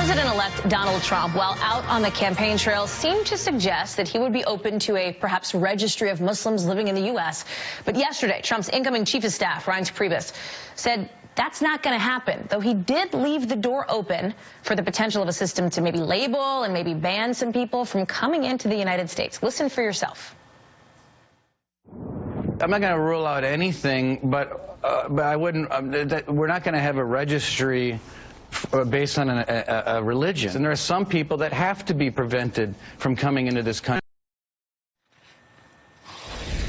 President-elect Donald Trump, while out on the campaign trail, seemed to suggest that he would be open to a perhaps registry of Muslims living in the U.S. But yesterday, Trump's incoming chief of staff, Priebus, said that's not going to happen, though he did leave the door open for the potential of a system to maybe label and maybe ban some people from coming into the United States. Listen for yourself. I'm not going to rule out anything, but I wouldn't. We're not going to have a registry based on a religion. And there are some people that have to be prevented from coming into this country.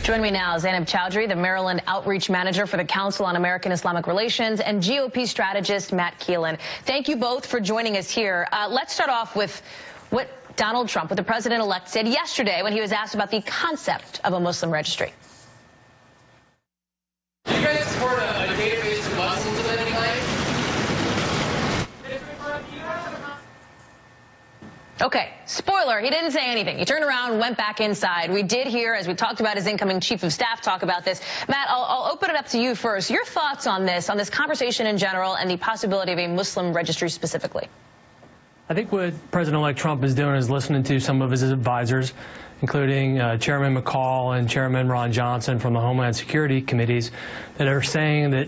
Join me now, Zainab Chowdhury, the Maryland Outreach Manager for the Council on American-Islamic Relations, and GOP strategist Matt Keelan. Thank you both for joining us here. Let's start off with what Donald Trump, what the president-elect, said yesterday when he was asked about the concept of a Muslim registry. Do you guys support a database of Muslims of any kind? Okay, spoiler, he didn't say anything. He turned around and went back inside. We did hear, as we talked about, his incoming chief of staff talk about this. Matt, I'll open it up to you first. Your thoughts on this conversation in general, and the possibility of a Muslim registry specifically? I think what President-elect Trump is doing is listening to some of his advisors, including Chairman McCall and Chairman Ron Johnson from the Homeland Security Committees, that are saying that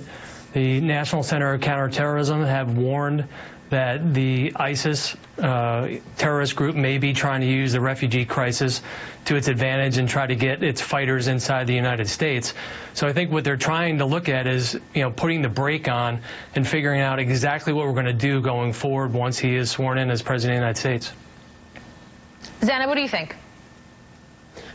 the National Center of Counterterrorism have warned that the ISIS terrorist group may be trying to use the refugee crisis to its advantage and try to get its fighters inside the United States. So I think what they're trying to look at is, putting the brake on and figuring out exactly what we're going to do going forward once he is sworn in as President of the United States. Zana, what do you think?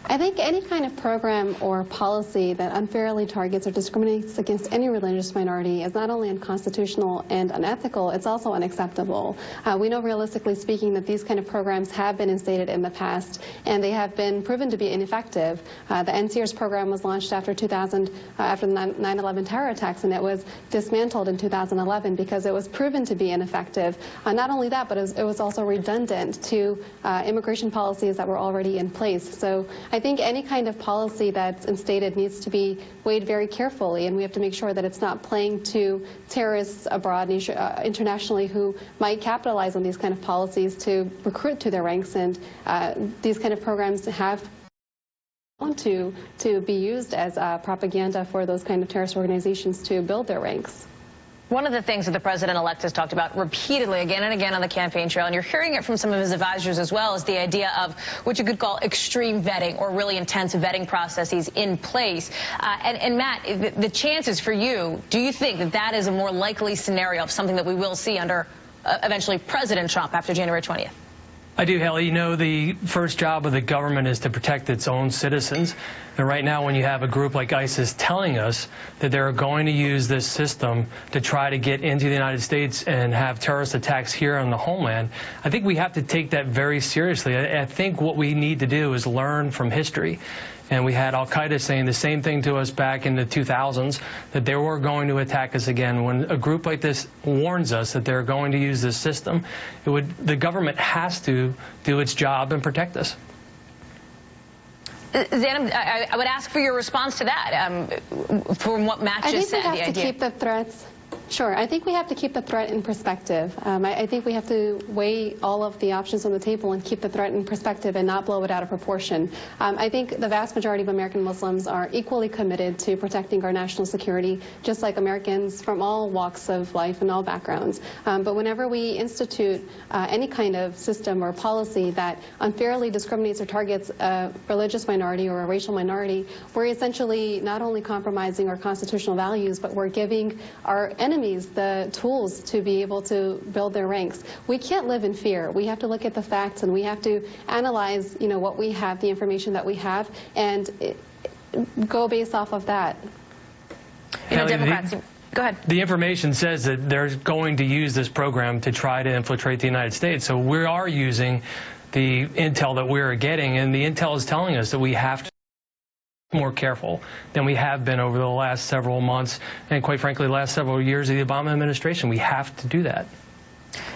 I think any kind of program or policy that unfairly targets or discriminates against any religious minority is not only unconstitutional and unethical, it's also unacceptable. We know, realistically speaking, that these kind of programs have been instated in the past, and they have been proven to be ineffective. The NCERS program was launched after the 9/11 terror attacks, and it was dismantled in 2011 because it was proven to be ineffective. Not only that, but it was also redundant to immigration policies that were already in place. So I think any kind of policy that's instated needs to be weighed very carefully, and we have to make sure that it's not playing to terrorists abroad internationally who might capitalize on these kind of policies to recruit to their ranks. And these kind of programs have to be used as propaganda for those kind of terrorist organizations to build their ranks. One of the things that the president-elect has talked about repeatedly again and again on the campaign trail, and you're hearing it from some of his advisors as well, is the idea of what you could call extreme vetting or really intense vetting processes in place. And Matt, the chances for you, do you think that that is a more likely scenario of something that we will see under eventually President Trump after January 20th? I do, Haley. The first job of the government is to protect its own citizens. And right now, when you have a group like ISIS telling us that they're going to use this system to try to get into the United States and have terrorist attacks here on the homeland, I think we have to take that very seriously. I think what we need to do is learn from history. And we had Al-Qaeda saying the same thing to us back in the 2000s, that they were going to attack us again. When a group like this warns us that they're going to use this system, the government has to do its job and protect us. Zainab, I would ask for your response to that, from what Matt just said. I think we have to keep the threats. Sure. I think we have to keep the threat in perspective. I think we have to weigh all of the options on the table and keep the threat in perspective and not blow it out of proportion. I think the vast majority of American Muslims are equally committed to protecting our national security, just like Americans from all walks of life and all backgrounds. But whenever we institute any kind of system or policy that unfairly discriminates or targets a religious minority or a racial minority, we're essentially not only compromising our constitutional values, but we're giving our enemies the tools to be able to build their ranks. We can't live in fear. We have to look at the facts, and we have to analyze, what we have, the information that we have, and go based off of that. Democrats, go ahead. The information says that they're going to use this program to try to infiltrate the United States. So we are using the intel that we're getting, and the intel is telling us that we have to more careful than we have been over the last several months and, quite frankly, the last several years of the Obama administration. We have to do that.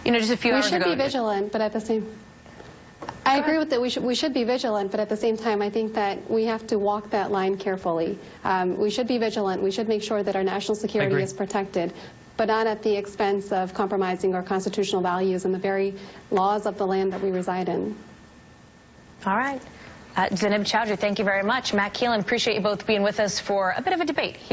Just a few hours ago. We should be vigilant, but at the same I agree with that. We should be vigilant, but at the same time, I think that we have to walk that line carefully. We should be vigilant. We should make sure that our national security is protected. but not at the expense of compromising our constitutional values and the very laws of the land that we reside in. All right. Zainab Chowdhury, thank you very much. Matt Keelan, appreciate you both being with us for a bit of a debate here.